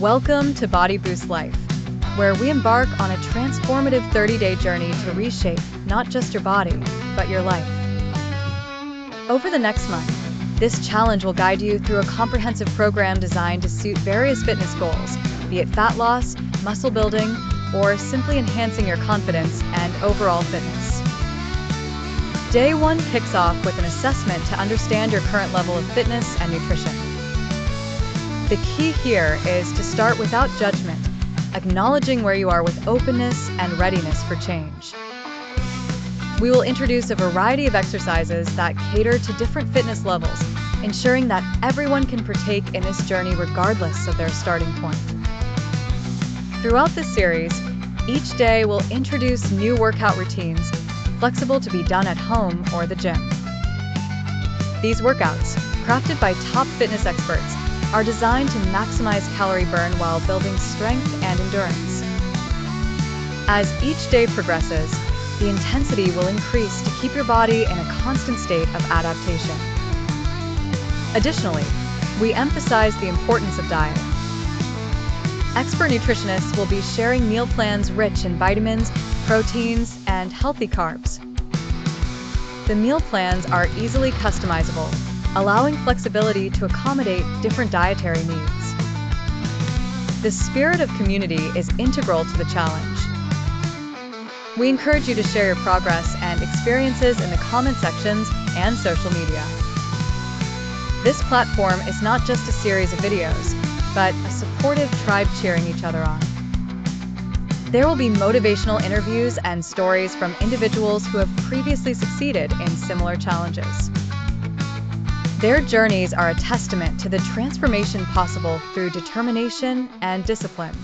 Welcome to Body Boost Life, where we embark on a transformative 30-day journey to reshape not just your body, but your life. Over the next month, this challenge will guide you through a comprehensive program designed to suit various fitness goals, be it fat loss, muscle building, or simply enhancing your confidence and overall fitness. Day 1 kicks off with an assessment to understand your current level of fitness and nutrition. The key here is to start without judgment, acknowledging where you are with openness and readiness for change. We will introduce a variety of exercises that cater to different fitness levels, ensuring that everyone can partake in this journey regardless of their starting point. Throughout this series, each day will introduce new workout routines, flexible to be done at home or the gym. These workouts, crafted by top fitness experts, are designed to maximize calorie burn while building strength and endurance. As each day progresses, the intensity will increase to keep your body in a constant state of adaptation. Additionally, we emphasize the importance of diet. Expert nutritionists will be sharing meal plans rich in vitamins, proteins, and healthy carbs. The meal plans are easily customizable, allowing flexibility to accommodate different dietary needs. The spirit of community is integral to the challenge. We encourage you to share your progress and experiences in the comment sections and social media. This platform is not just a series of videos, but a supportive tribe cheering each other on. There will be motivational interviews and stories from individuals who have previously succeeded in similar challenges. Their journeys are a testament to the transformation possible through determination and discipline.